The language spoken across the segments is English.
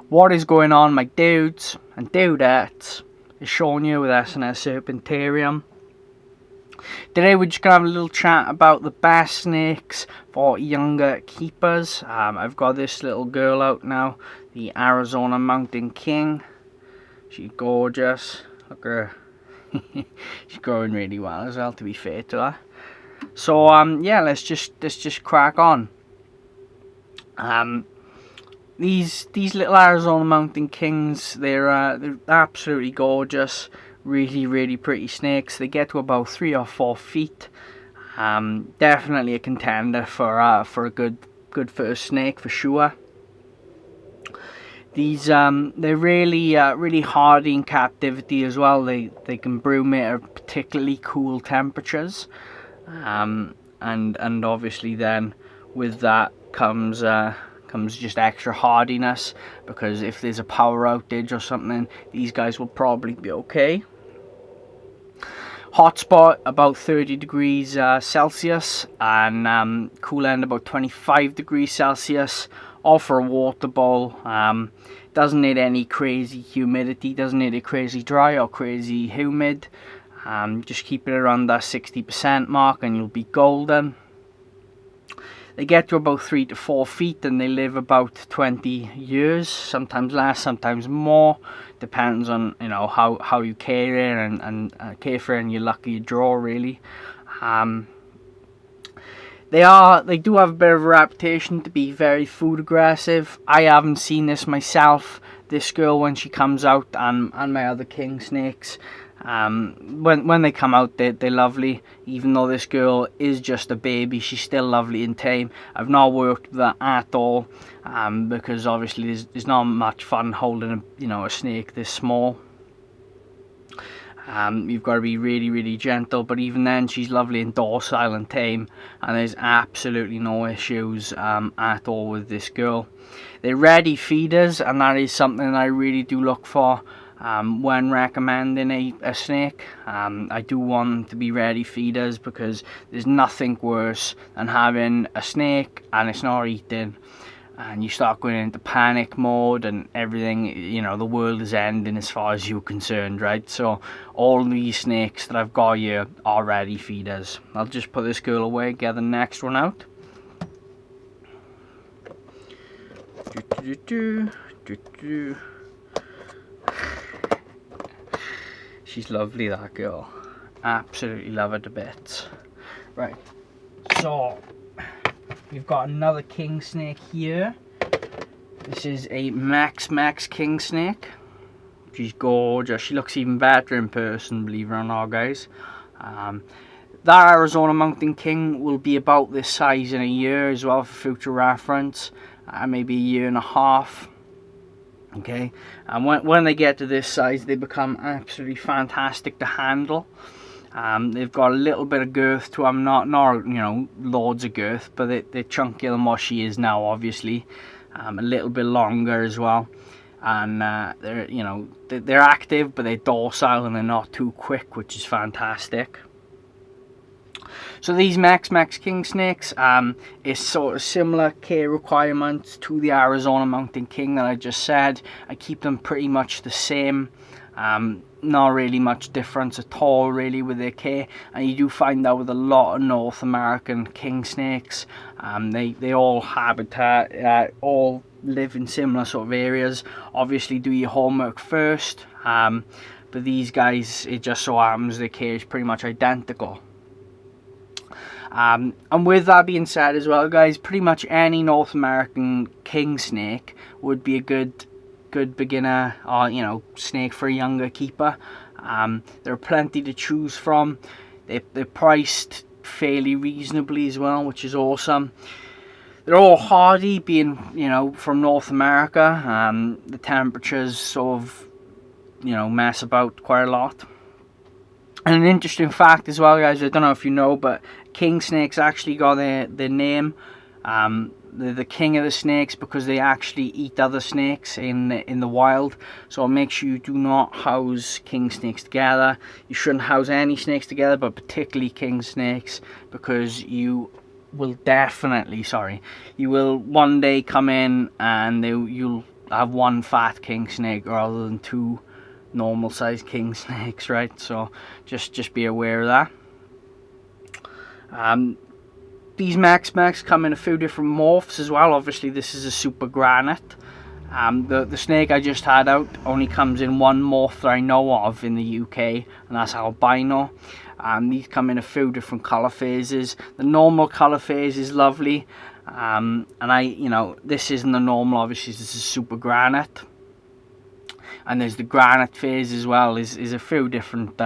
What is going on, my dudes and dudettes? It's Sean here with S&S Serpentarium. Today we're just going to have a little chat about the best snakes for younger keepers. I've got this little girl out now, the Arizona Mountain King. She's gorgeous. Look at her. She's growing really well as well, to be fair to her. So yeah, let's just crack on. These little Arizona Mountain Kings, they're absolutely gorgeous, really pretty snakes. They get to about 3 or 4 feet. Definitely a contender for a good first snake for sure. These they're really hardy in captivity as well. They can brumate at particularly cool temperatures, and obviously then with that comes just extra hardiness, because if there's a power outage or something, these guys will probably be okay. Hotspot about 30 degrees Celsius, and cool end about 25 degrees Celsius. All for a water bowl. Doesn't need any crazy humidity, doesn't need it crazy dry or crazy humid. Just keep it around that 60% mark and you'll be golden. They get to about 3 to 4 feet and they live about 20 years, sometimes less, sometimes more. Depends on how you care it and care for it and your luck of your draw, really. They do have a bit of a reputation to be very food aggressive. I haven't seen this myself. This girl, when she comes out, and my other king snakes, when they come out, they're lovely. Even though this girl is just a baby, she's still lovely and tame. I've not worked with her at all, because obviously there's not much fun holding a snake this small. You've got to be really gentle, but even then she's lovely and docile and tame, and there's absolutely no issues at all with this girl. They're ready feeders, and that is something I really do look for when recommending a snake. I do want them to be ready feeders, because there's nothing worse than having a snake and it's not eating, and you start going into panic mode and everything, the world is ending as far as you're concerned, right? So all these snakes that I've got here are ready feeders. I'll just put this girl away, get the next one out. She's lovely, that girl. Absolutely love her to bits. Right, so we've got another king snake here. This is a Max king snake. She's gorgeous. She looks even better in person, believe it or not, guys. That Arizona Mountain King will be about this size in a year as well, for future reference. Maybe a year and a half. Okay, and when they get to this size, they become absolutely fantastic to handle. They've got a little bit of girth to them, not loads of girth, but they're chunkier than what she is now, obviously. A little bit longer as well, and they're active, but they're docile and they're not too quick, which is fantastic. So these Max King snakes is sort of similar care requirements to the Arizona Mountain King that I just said. I keep them pretty much the same. Not really much difference at all really with their care, and you do find that with a lot of North American king snakes. They all all live in similar sort of areas. Obviously do your homework first, but these guys, it just so happens their care is pretty much identical. And with that being said as well, guys, pretty much any North American king snake would be a good beginner or snake for a younger keeper. There are plenty to choose from. They're priced fairly reasonably as well, which is awesome. They're all hardy, being from North America. The temperatures sort of mess about quite a lot. And an interesting fact as well, guys, I don't know if you know, but king snakes actually got their name. They're the king of the snakes because they actually eat other snakes in the wild. So make sure you do not house king snakes together. You shouldn't house any snakes together, but particularly king snakes, because you will one day come in and you'll have one fat king snake rather than two normal sized king snakes, right? So just be aware of that. These Mex come in a few different morphs as well. Obviously this is a super granite. The snake I just had out only comes in one morph that I know of in the UK, and that's albino. These come in a few different colour phases. The normal colour phase is lovely, and this isn't the normal, obviously this is super granite. And there's the granite phase as well, is a few different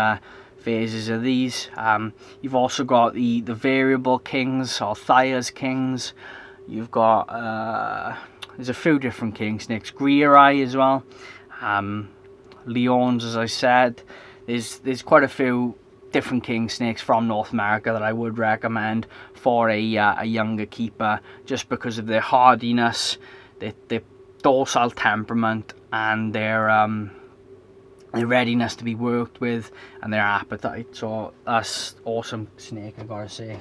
phases of these. You've also got the variable kings, or Thias kings. You've got there's a few different king snakes, Grieri as well, Leons, as I said. There's quite a few different king snakes from North America that I would recommend for a younger keeper, just because of their hardiness, their docile temperament, and their readiness to be worked with, and their appetite. So that's awesome snake, I gotta say.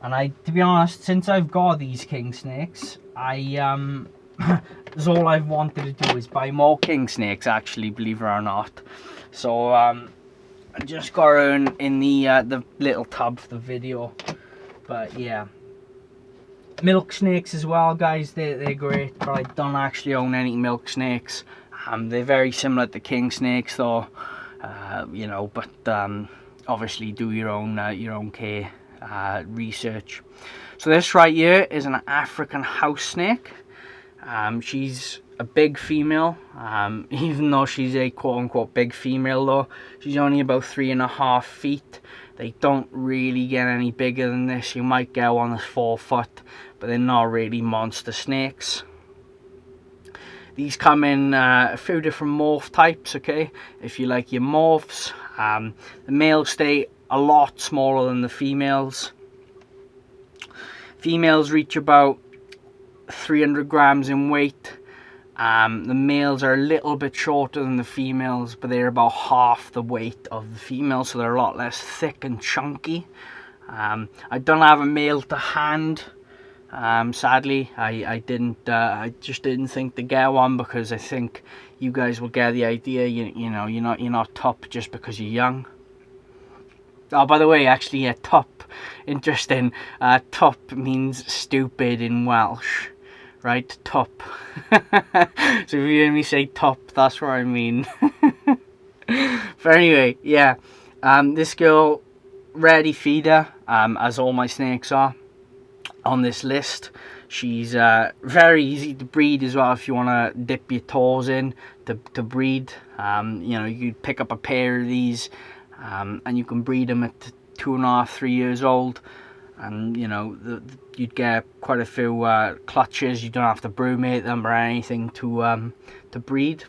And to be honest, since I've got these king snakes, that's all I've wanted to do is buy more king snakes, actually, believe it or not. So I just got her in the little tub for the video. But yeah, milk snakes as well, guys. They're great, but I don't actually own any milk snakes. They're very similar to king snakes, though. But obviously do your own care. Research. So this right here is an African house snake. She's a big female, even though she's a quote-unquote big female, though she's only about 3.5 feet. They don't really get any bigger than this. You might get one that's 4 foot, but they're not really monster snakes. These come in a few different morph types, okay, if you like your morphs. The males stay a lot smaller than the females. Females reach about 300 grams in weight. The males are a little bit shorter than the females, but they're about half the weight of the females, so they're a lot less thick and chunky. I don't have a male to hand. Sadly, I just didn't think to get one, because I think you guys will get the idea. You're not top just because you're young. Oh, by the way, actually, yeah, top. Interesting. Top means stupid in Welsh, right? Top. So if you hear me say top, that's what I mean. But anyway, yeah. This girl, ready feeder, as all my snakes are on this list. She's very easy to breed as well if you want to dip your toes in to breed. You pick up a pair of these. And you can breed them at 2.5, 3 years old, and you'd get quite a few clutches. You don't have to brumate them or anything to breed.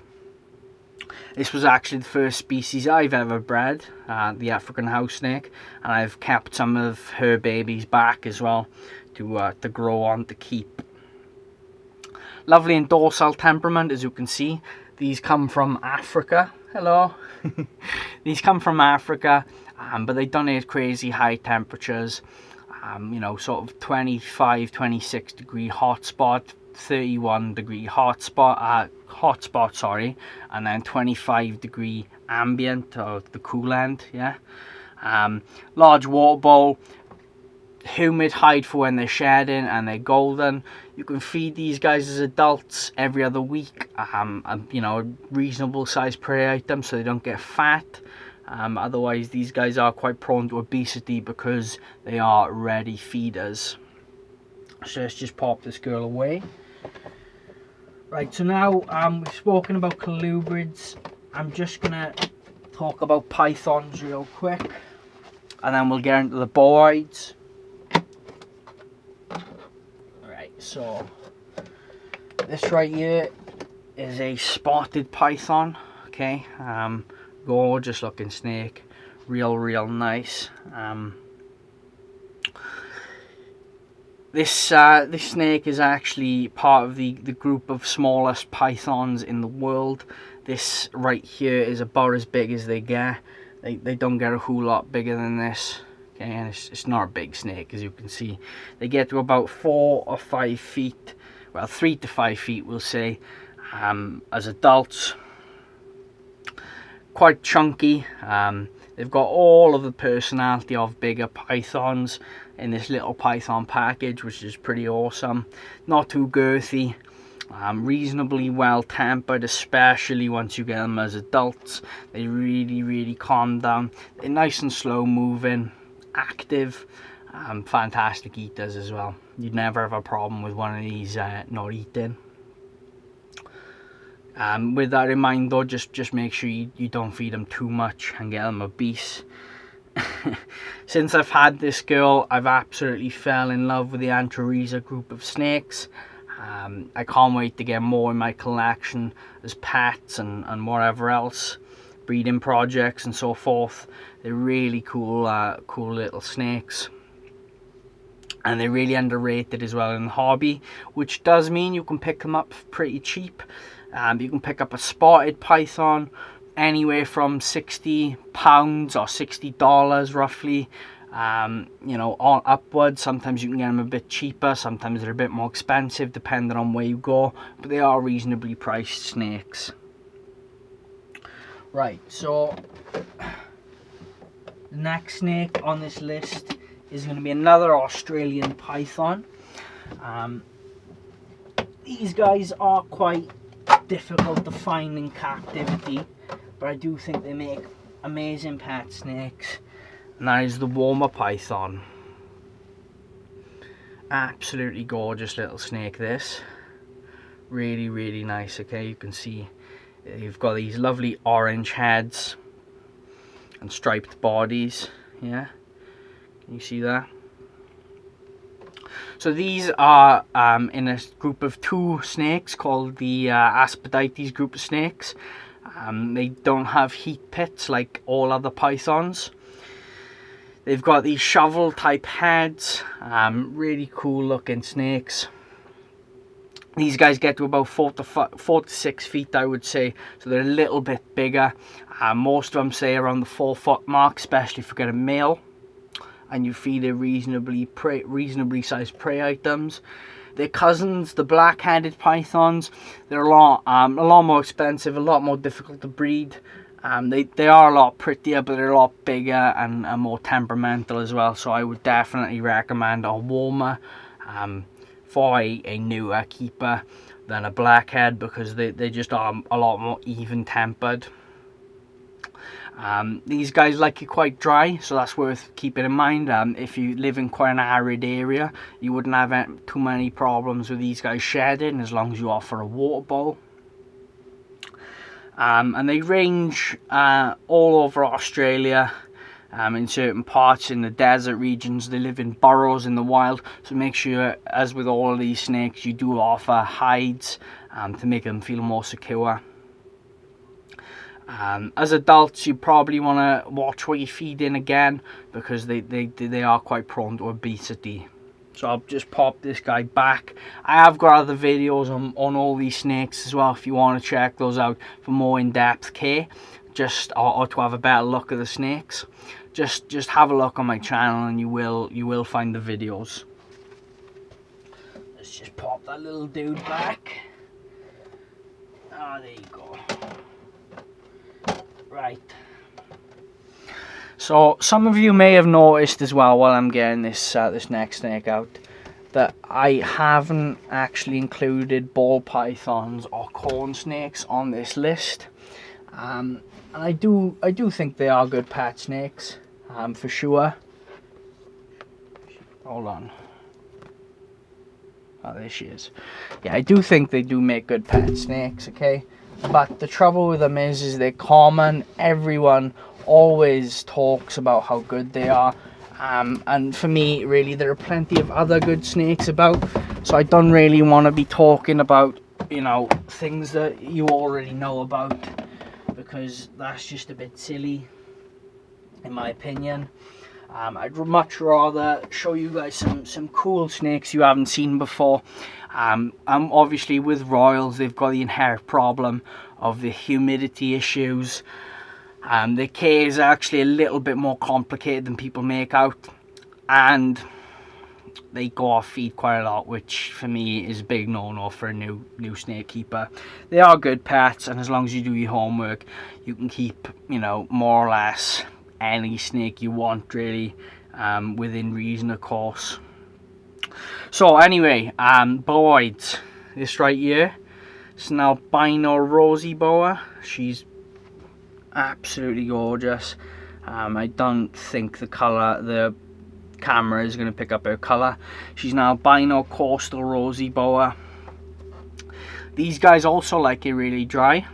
This was actually the first species I've ever bred, the African house snake, and I've kept some of her babies back as well to grow on to keep. Lovely and docile temperament, as you can see. These come from Africa. Hello. These come from Africa, but they don't need crazy high temperatures. Sort of 25, 26 degree hot spot, 31 degree hot spot, sorry, and then 25 degree ambient, or the cool end, yeah. Large water bowl, humid hide for when they're shedding and they're golden. You can feed these guys as adults every other week. A reasonable size prey item so they don't get fat. Otherwise, these guys are quite prone to obesity because they are ready feeders. So let's just pop this girl away. Right, so now we've spoken about colubrids. I'm just gonna talk about pythons real quick, and then we'll get into the boids. So this right here is a spotted python, okay. Gorgeous looking snake, real nice. This snake is actually part of the group of smallest pythons in the world. This right here is about as big as they get. They don't get a whole lot bigger than this. And it's not a big snake, as you can see. They get to about 4 or 5 feet well, 3 to 5 feet we'll say. As adults, quite chunky. They've got all of the personality of bigger pythons in this little python package, which is pretty awesome. Not too girthy, reasonably well tempered, especially once you get them as adults. They really calm down. They're nice and slow moving, active, fantastic eaters as well. You'd never have a problem with one of these not eating. With that in mind though, just make sure you don't feed them too much and get them obese. Since I've had this girl, I've absolutely fell in love with the Antrorhiza group of snakes. I can't wait to get more in my collection as pets and whatever else, breeding projects and so forth. They're really cool, cool little snakes. And they're really underrated as well in the hobby, which does mean you can pick them up pretty cheap. You can pick up a spotted python anywhere from £60 or $60 roughly, you know, on upwards. Sometimes you can get them a bit cheaper, sometimes they're a bit more expensive depending on where you go, but they are reasonably priced snakes. Right, so the next snake on this list is going to be another Australian python. These guys are quite difficult to find in captivity, but I do think they make amazing pet snakes, and that is the Woma python. Absolutely gorgeous little snake this. Really nice. Okay, you can see you've got these lovely orange heads and striped bodies. Yeah, can you see that? So these are in a group of 2 snakes called the Aspidaites group of snakes. They don't have heat pits like all other pythons. They've got these shovel type heads, really cool looking snakes. These guys get to about 4 to 6 feet, I would say, so they're a little bit bigger. Most of them say around the 4 foot mark, especially if you get a male and you feed it reasonably sized prey items. Their cousins, the black-headed pythons, they're a lot more expensive, a lot more difficult to breed. They are a lot prettier, but they're a lot bigger and more temperamental as well. So I would definitely recommend a Woma for a newer keeper than a blackhead, because they just are a lot more even-tempered. These guys like it quite dry, so that's worth keeping in mind. If you live in quite an arid area, you wouldn't have too many problems with these guys shedding, as long as you offer a water bowl. And they range all over Australia. In certain parts in the desert regions, they live in burrows in the wild, so make sure, as with all of these snakes, you do offer hides to make them feel more secure. As adults, you probably want to watch what you feed in again, because they are quite prone to obesity. So I'll just pop this guy back. I have got other videos on all these snakes as well, if you want to check those out for more in-depth care, or to have a better look at the snakes. Just have a look on my channel and you will find the videos. Let's just pop that little dude back. Ah, there you go. Right. So some of you may have noticed as well, while I'm getting this this next snake out, that I haven't actually included ball pythons or corn snakes on this list. And I do think they are good pet snakes, for sure. Hold on. Oh, there she is. Yeah, I do think they do make good pet snakes, okay? But the trouble with them is they're common. Everyone always talks about how good they are. And for me, really, there are plenty of other good snakes about. So I don't really want to be talking about, you know, things that you already know about, because that's just a bit silly, in my opinion. I'd much rather show you guys some cool snakes you haven't seen before. Obviously with Royals, they've got the inherent problem of the humidity issues. The care is actually a little bit more complicated than people make out, and they go off feed quite a lot, which for me is a big no-no for a new snake keeper. They are good pets, and as long as you do your homework, you can keep, you know, more or less any snake you want, really, within reason, of course. So anyway, boys, this right here, it's an albino rosy boa. She's absolutely gorgeous. I don't think the camera is going to pick up her colour. She's an albino coastal rosy boa. These guys also like it really dry.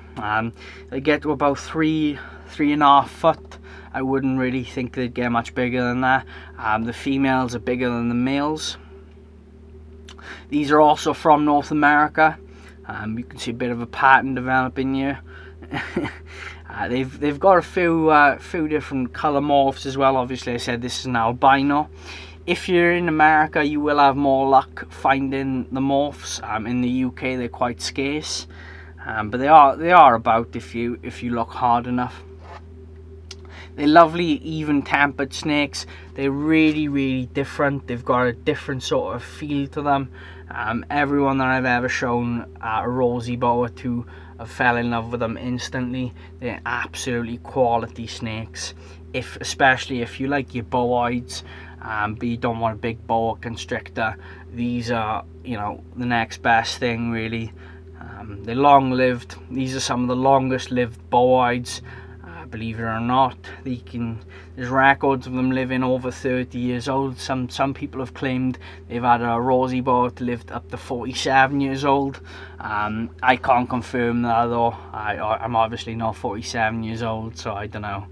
They get to about 3.5 foot. I wouldn't really think they'd get much bigger than that. The females are bigger than the males. These are also from North America. You can see a bit of a pattern developing here. They've got a few different colour morphs as well. Obviously, I said this is an albino. If you're in America, you will have more luck finding the morphs. In the UK, they're quite scarce, but they are about if you look hard enough. They're lovely, even-tempered snakes. They're really different. They've got a different sort of feel to them. Everyone that I've ever shown a rosy boa to, I fell in love with them instantly. They're absolutely quality snakes. Especially if you like your bowoids, but you don't want a big boa constrictor, these are, you know, the next best thing, really. They're long-lived. These are some of the longest-lived bowoids. Believe it or not, there's records of them living over 30 years old. Some people have claimed they've had a rosy boa to live up to 47 years old. I can't confirm that, though. I'm obviously not 47 years old, so I don't know.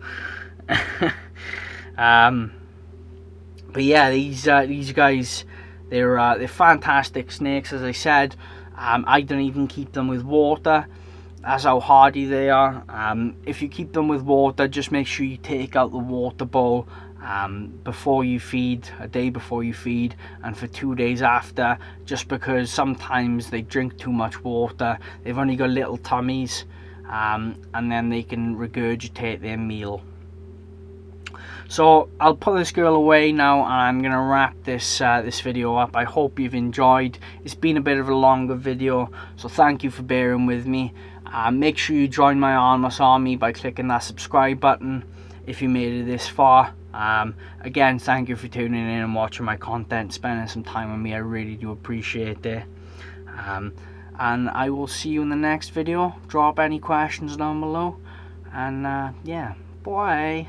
But yeah, these guys, they're fantastic snakes, as I said. I don't even keep them with water. That's how hardy they are. If you keep them with water, just make sure you take out the water bowl before you feed, a day before you feed, and for 2 days after, just because sometimes they drink too much water. They've only got little tummies, and then they can regurgitate their meal. So I'll put this girl away now, and I'm gonna wrap this video up. I hope you've enjoyed. It's been a bit of a longer video, so thank you for bearing with me. Make sure you join my Almas army by clicking that subscribe button if you made it this far. Again, thank you for tuning in and watching my content, spending some time with me. I really do appreciate it. And I will see you in the next video. Drop any questions down below, and yeah, bye.